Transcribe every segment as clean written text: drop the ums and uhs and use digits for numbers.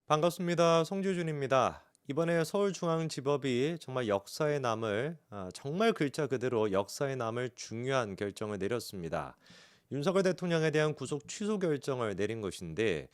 반갑습니다. 송지준입니다. 이번에 서울중앙지법이 정말 역사에 남을 정말 글자 그대로 역사에 남을 중요한 결정을 내렸습니다. 윤석열 대통령에 대한 구속 취소 결정을 내린 것인데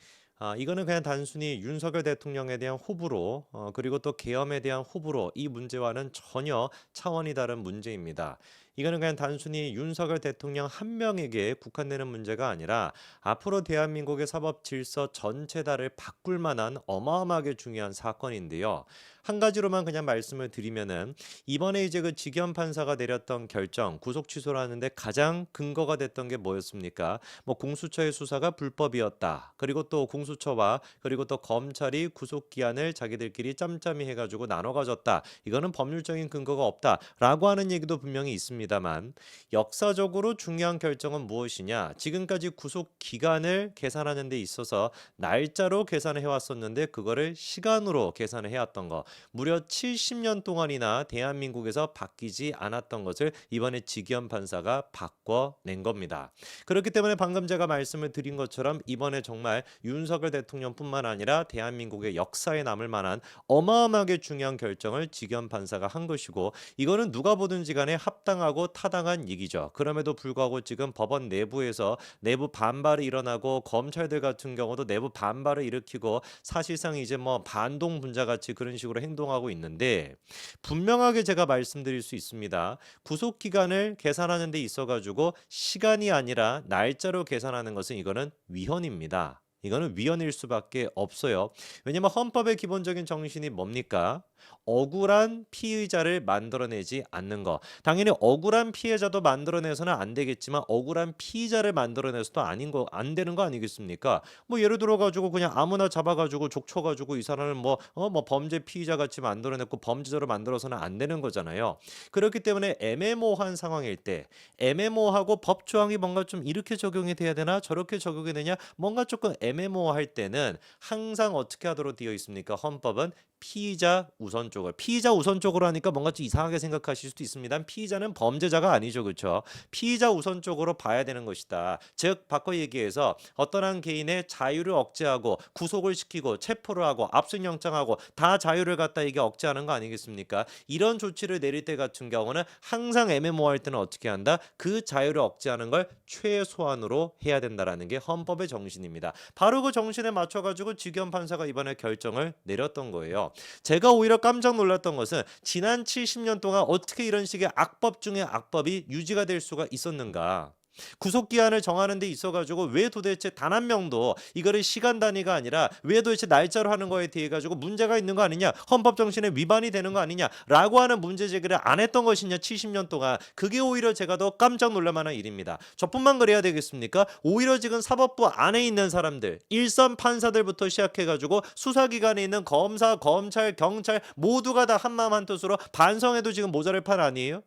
이거는 그냥 단순히 윤석열 대통령에 대한 호불호 그리고 또 계엄에 대한 호불호 이 문제와는 전혀 차원이 다른 문제입니다. 이거는 그냥 단순히 윤석열 대통령 한 명에게 국한되는 문제가 아니라 앞으로 대한민국의 사법 질서 전체다를 바꿀 만한 어마어마하게 중요한 사건인데요. 한 가지로만 그냥 말씀을 드리면은 이번에 이제 그 직연 판사가 내렸던 결정 구속 취소라는데 가장 근거가 됐던 게 뭐였습니까? 뭐 공수처의 수사가 불법이었다. 그리고 또 공수처와 그리고 또 검찰이 구속 기한을 자기들끼리 짬짬이 해가지고 나눠 가졌다. 이거는 법률적인 근거가 없다라고 하는 얘기도 분명히 있습니다만 역사적으로 중요한 결정은 무엇이냐? 지금까지 구속 기간을 계산하는 데 있어서 날짜로 계산을 해왔었는데 그거를 시간으로 계산을 해왔던 거. 무려 70년 동안이나 대한민국에서 바뀌지 않았던 것을 이번에 직위원 판사가 바꿔낸 겁니다. 그렇기 때문에 방금 제가 말씀을 드린 것처럼 이번에 정말 윤석열 대통령뿐만 아니라 대한민국의 역사에 남을 만한 어마어마하게 중요한 결정을 직위원 판사가 한 것이고 이거는 누가 보든지 간에 합당하고 타당한 얘기죠. 그럼에도 불구하고 지금 법원 내부에서 내부 반발이 일어나고 검찰들 같은 경우도 내부 반발을 일으키고 사실상 이제 뭐 반동 분자 같이 그런 식으로 행동하고 있는데 분명하게 제가 말씀드릴 수 있습니다. 구속 기간을 계산하는 데 있어 가지고 시간이 아니라 날짜로 계산하는 것은 이거는 위헌입니다. 이거는 위헌일 수밖에 없어요. 왜냐면 헌법의 기본적인 정신이 뭡니까? 억울한 피의자를 만들어내지 않는 거. 당연히 억울한 피해자도 만들어내서는 안 되겠지만 억울한 피의자를 만들어내서도 안 되는 거 아니겠습니까? 뭐 예를 들어 가지고 그냥 아무나 잡아 가지고 족쳐 가지고 이 사람을 뭐 범죄 피의자 같이 만들어냈고 범죄자로 만들어서는 안 되는 거잖아요. 그렇기 때문에 애매모호한 상황일 때 애매모호하고 법 조항이 뭔가 좀 이렇게 적용이 돼야 되나 저렇게 적용이 되냐 뭔가 조금 애매모호할 때는 항상 어떻게 하도록 되어 있습니까? 헌법은 피의자 우선적으로 피의자 우선적으로 하니까 뭔가 좀 이상하게 생각하실 수도 있습니다. 피의자는 범죄자가 아니죠. 그렇죠? 피의자 우선적으로 봐야 되는 것이다. 즉 바꿔 얘기해서 어떤 한 개인의 자유를 억제하고 구속을 시키고 체포를 하고 압수영장하고 다 자유를 갖다 이게 억제하는 거 아니겠습니까? 이런 조치를 내릴 때 같은 경우는 항상 애매모호할 때는 어떻게 한다? 그 자유를 억제하는 걸 최소한으로 해야 된다라는 게 헌법의 정신입니다. 바로 그 정신에 맞춰 가지고 직위원 판사가 이번에 결정을 내렸던 거예요. 제가 오히려 깜짝 놀랐던 것은 지난 70년 동안 어떻게 이런 식의 악법 중에 악법이 유지가 될 수가 있었는가? 구속 기한을 정하는 데 있어 가지고 왜 도대체 단 한 명도 이거를 시간 단위가 아니라 왜 도대체 날짜로 하는 거에 대해 가지고 문제가 있는 거 아니냐? 헌법 정신에 위반이 되는 거 아니냐라고 하는 문제 제기를 안 했던 것이냐 70년 동안. 그게 오히려 제가 더 깜짝 놀랄 만한 일입니다. 저뿐만 그래야 되겠습니까? 오히려 지금 사법부 안에 있는 사람들, 일선 판사들부터 시작해 가지고 수사기관에 있는 검사, 검찰, 경찰 모두가 다 한마음 한뜻으로 반성해도 지금 모자랄 판 아니에요?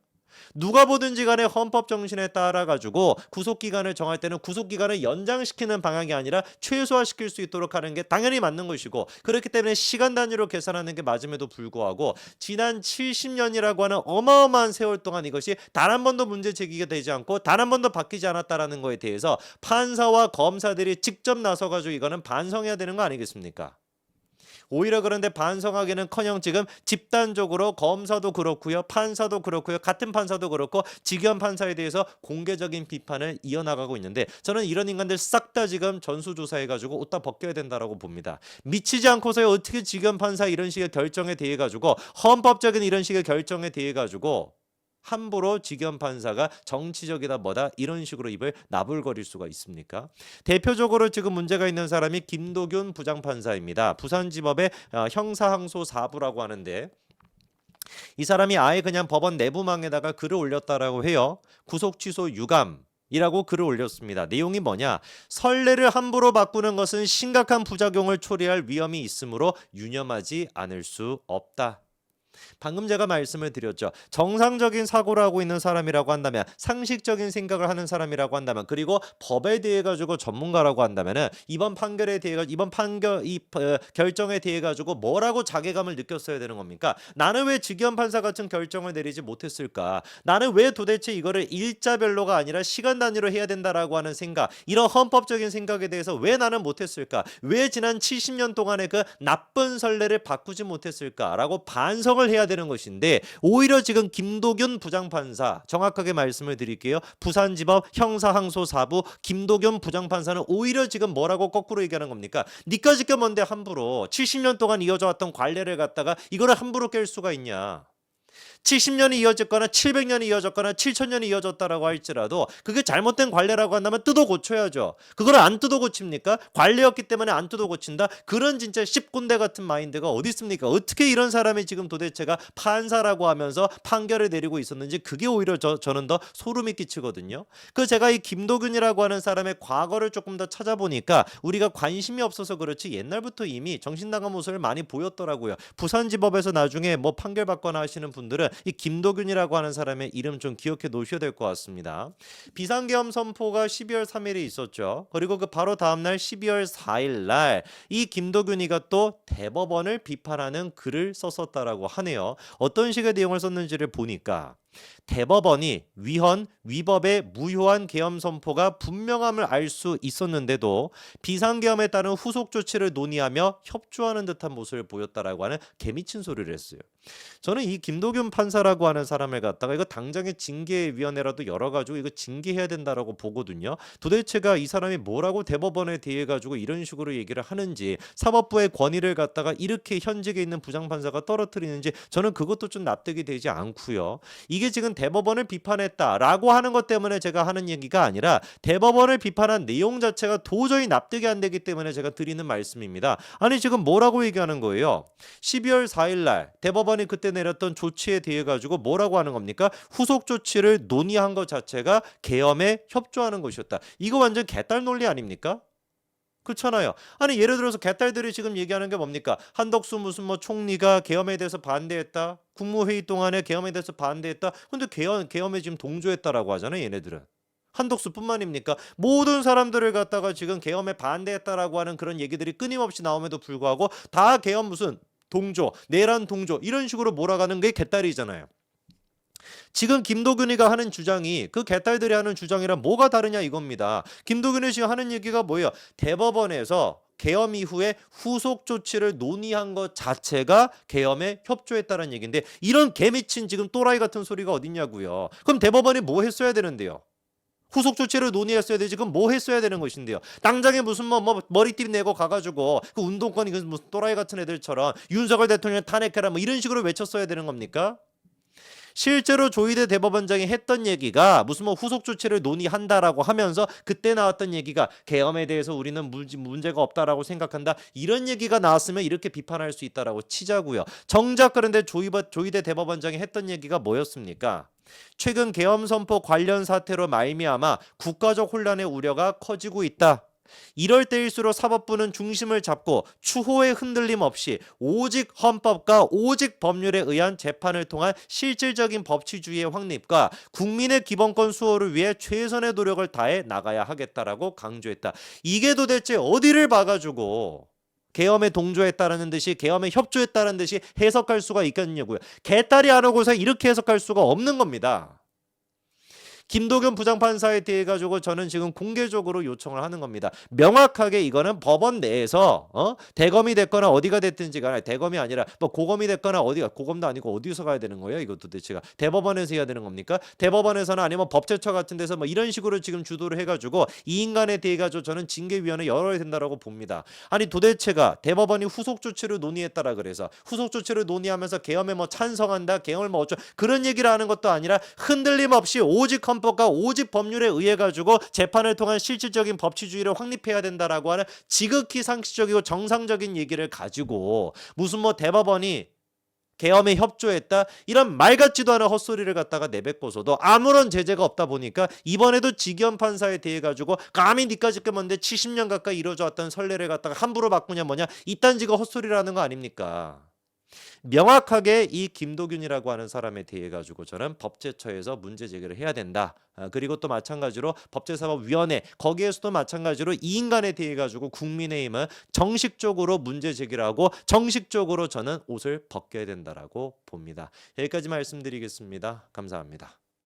누가 보든지 간에 헌법 정신에 따라 가지고 구속 기간을 정할 때는 구속 기간을 연장시키는 방향이 아니라 최소화시킬 수 있도록 하는 게 당연히 맞는 것이고 그렇기 때문에 시간 단위로 계산하는 게 맞음에도 불구하고 지난 70년이라고 하는 어마어마한 세월 동안 이것이 단 한 번도 문제 제기가 되지 않고 단 한 번도 바뀌지 않았다라는 거에 대해서 판사와 검사들이 직접 나서 가지고 이거는 반성해야 되는 거 아니겠습니까? 오히려 그런데 반성하기는커녕 지금 집단적으로 검사도 그렇고요, 판사도 그렇고요, 같은 판사도 그렇고 직위원 판사에 대해서 공개적인 비판을 이어나가고 있는데 저는 이런 인간들 싹 다 지금 전수조사해가지고 옷 다 벗겨야 된다라고 봅니다. 미치지 않고서 어떻게 직위원 판사 이런 식의 결정에 대해 가지고 헌법적인 이런 식의 결정에 대해 가지고 함부로 직위원 판사가 정치적이다 뭐다 이런 식으로 입을 나불거릴 수가 있습니까? 대표적으로 지금 문제가 있는 사람이 김도균 부장판사입니다. 부산지법의 형사항소 4부라고 하는데 이 사람이 아예 그냥 법원 내부망에다가 글을 올렸다라고 해요. 구속 취소 유감 이라고 글을 올렸습니다. 내용이 뭐냐? 선례를 함부로 바꾸는 것은 심각한 부작용을 초래할 위험이 있으므로 유념하지 않을 수 없다. 방금 제가 말씀을 드렸죠. 정상적인 사고를 하고 있는 사람이라고 한다면, 상식적인 생각을 하는 사람이라고 한다면, 그리고 법에 대해 가지고 전문가라고 한다면은 이번 판결에 대해 이번 판결 결정에 대해 가지고 뭐라고 자괴감을 느꼈어야 되는 겁니까? 나는 왜 직위원 판사 같은 결정을 내리지 못했을까? 나는 왜 도대체 이거를 일자별로가 아니라 시간 단위로 해야 된다라고 하는 생각, 이런 헌법적인 생각에 대해서 왜 나는 못했을까? 왜 지난 70년 동안의 그 나쁜 선례를 바꾸지 못했을까라고 반성을 해야 되는 것인데, 오히려 지금 김도균 부장판사, 정확하게 말씀을 드릴게요. 부산지법 형사항소 4부 김도균 부장판사는 오히려 지금 뭐라고 거꾸로 얘기하는 겁니까? 니까짓 게 뭔데 함부로 70년 동안 이어져 왔던 관례를 갖다가 이거를 함부로 깰 수가 있냐? 70년이 이어졌거나 700년이 이어졌거나 7000년이 이어졌다라고 할지라도 그게 잘못된 관례라고 한다면 뜯어 고쳐야죠. 그걸 안 뜯어 고칩니까? 관례였기 때문에 안 뜯어 고친다? 그런 진짜 씹군대 같은 마인드가 어디 있습니까? 어떻게 이런 사람이 지금 도대체가 판사라고 하면서 판결을 내리고 있었는지, 그게 오히려 저는 더 소름이 끼치거든요. 제가 이 김도균이라고 하는 사람의 과거를 조금 더 찾아보니까 우리가 관심이 없어서 그렇지 옛날부터 이미 정신나간 모습을 많이 보였더라고요. 부산지법에서 나중에 뭐 판결 받거나 하시는 분들은 이 김도균이라고 하는 사람의 이름 좀 기억해 놓으셔야 될 것 같습니다. 비상계엄 선포가 12월 3일에 있었죠. 그리고 그 바로 다음날 12월 4일 날 이 김도균이가 또 대법원을 비판하는 글을 썼었다라고 하네요. 어떤 식의 내용을 썼는지를 보니까, 대법원이 위헌, 위법의 무효한 계엄 선포가 분명함을 알 수 있었는데도 비상계엄에 따른 후속 조치를 논의하며 협조하는 듯한 모습을 보였다라고 하는 개미친 소리를 했어요. 저는 이 김도균 판사라고 하는 사람을 갖다가 이거 당장에 징계위원회라도 열어가지고 이거 징계해야 된다라고 보거든요. 도대체가 이 사람이 뭐라고 대법원에 대해 가지고 이런 식으로 얘기를 하는지, 사법부의 권위를 갖다가 이렇게 현직에 있는 부장판사가 떨어뜨리는지, 저는 그것도 좀 납득이 되지 않고요. 이게 지금 대법원을 비판했다라고 하는 것 때문에 제가 하는 얘기가 아니라, 대법원을 비판한 내용 자체가 도저히 납득이 안 되기 때문에 제가 드리는 말씀입니다. 아니 지금 뭐라고 얘기하는 거예요? 12월 4일 날 대법원이 그때 내렸던 조치에 대해 가지고 뭐라고 하는 겁니까? 후속 조치를 논의한 것 자체가 계엄에 협조하는 것이었다. 이거 완전 개딸 논리 아닙니까? 그렇잖아요. 아니 예를 들어서 개딸들이 지금 얘기하는 게 뭡니까? 한덕수 무슨 뭐 총리가 계엄에 대해서 반대했다. 국무회의 동안에 계엄에 대해서 반대했다. 근데 계엄에 지금 동조했다라고 하잖아요, 얘네들은. 한덕수뿐만입니까? 모든 사람들을 갖다가 지금 계엄에 반대했다라고 하는 그런 얘기들이 끊임없이 나옴에도 불구하고 다 계엄 무슨 동조, 내란 동조 이런 식으로 몰아가는 게 개딸이잖아요. 지금 김도균이가 하는 주장이 그 개딸들이 하는 주장이랑 뭐가 다르냐 이겁니다. 김도균이 지금 하는 얘기가 뭐예요? 대법원에서 계엄 이후에 후속 조치를 논의한 것 자체가 계엄에 협조했다는 얘기인데, 이런 개미친 지금 또라이 같은 소리가 어딨냐고요. 그럼 대법원이 뭐 했어야 되는데요? 후속 조치를 논의했어야 되지. 그럼 뭐 했어야 되는 것인데요? 당장에 무슨 뭐 머리띠 내고 가가지고 그 운동권이 그 무슨 또라이 같은 애들처럼 윤석열 대통령 탄핵해라 뭐 이런 식으로 외쳤어야 되는 겁니까? 실제로 조희대 대법원장이 했던 얘기가 무슨 뭐 후속 조치를 논의한다라고 하면서 그때 나왔던 얘기가 계엄에 대해서 우리는 문제가 없다라고 생각한다, 이런 얘기가 나왔으면 이렇게 비판할 수 있다라고 치자고요. 정작 그런데 조희대 대법원장이 했던 얘기가 뭐였습니까? 최근 계엄 선포 관련 사태로 말미암아 국가적 혼란의 우려가 커지고 있다. 이럴 때일수록 사법부는 중심을 잡고 추호의 흔들림 없이 오직 헌법과 오직 법률에 의한 재판을 통한 실질적인 법치주의의 확립과 국민의 기본권 수호를 위해 최선의 노력을 다해 나가야 하겠다라고 강조했다. 이게 도대체 어디를 봐가지고 계엄에 동조했다라는 듯이, 계엄에 협조했다는 듯이 해석할 수가 있겠냐고요. 개딸이 안 오고서 이렇게 해석할 수가 없는 겁니다. 김도균 부장판사에 대해 가지고 저는 지금 공개적으로 요청을 하는 겁니다. 명확하게 이거는 법원 내에서 대검이 됐거나 어디가 됐든지 간에, 대검이 아니라 뭐 고검이 됐거나 어디가, 고검도 아니고 어디서 가야 되는 거예요? 이거 도대체가 대법원에서 해야 되는 겁니까? 대법원에서는 아니면 법제처 같은 데서 뭐 이런 식으로 지금 주도를 해가지고 이 인간에 대해 가지고 저는 징계위원회 열어야 된다라고 봅니다. 아니 도대체가 대법원이 후속 조치를 논의했다라 그래서 후속 조치를 논의하면서 계엄에 뭐 찬성한다, 계엄을 뭐 어쩌, 그런 얘기를 하는 것도 아니라 흔들림 없이 오직 헌법과 오직 법률에 의해 가지고 재판을 통한 실질적인 법치주의를 확립해야 된다라고 하는 지극히 상식적이고 정상적인 얘기를 가지고 무슨 뭐 대법원이 계엄에 협조했다, 이런 말 같지도 않은 헛소리를 갖다가 내뱉고서도 아무런 제재가 없다 보니까 이번에도 직위원 판사에 대해 가지고 감히 니까짓 게 뭔데 70년 가까이 이루어져 왔던 선례를 갖다가 함부로 바꾸냐 뭐냐, 이딴 지가 헛소리라는 거 아닙니까? 명확하게 이 김도균이라고 하는 사람에 대해 가지고 저는 법제처에서 문제 제기를 해야 된다. 그리고 또 마찬가지로 법제사법위원회 거기에서도 마찬가지로 이 인간에 대해 가지고 국민의힘은 정식적으로 문제 제기를 하고 정식적으로 저는 옷을 벗겨야 된다라고 봅니다. 여기까지 말씀드리겠습니다. 감사합니다.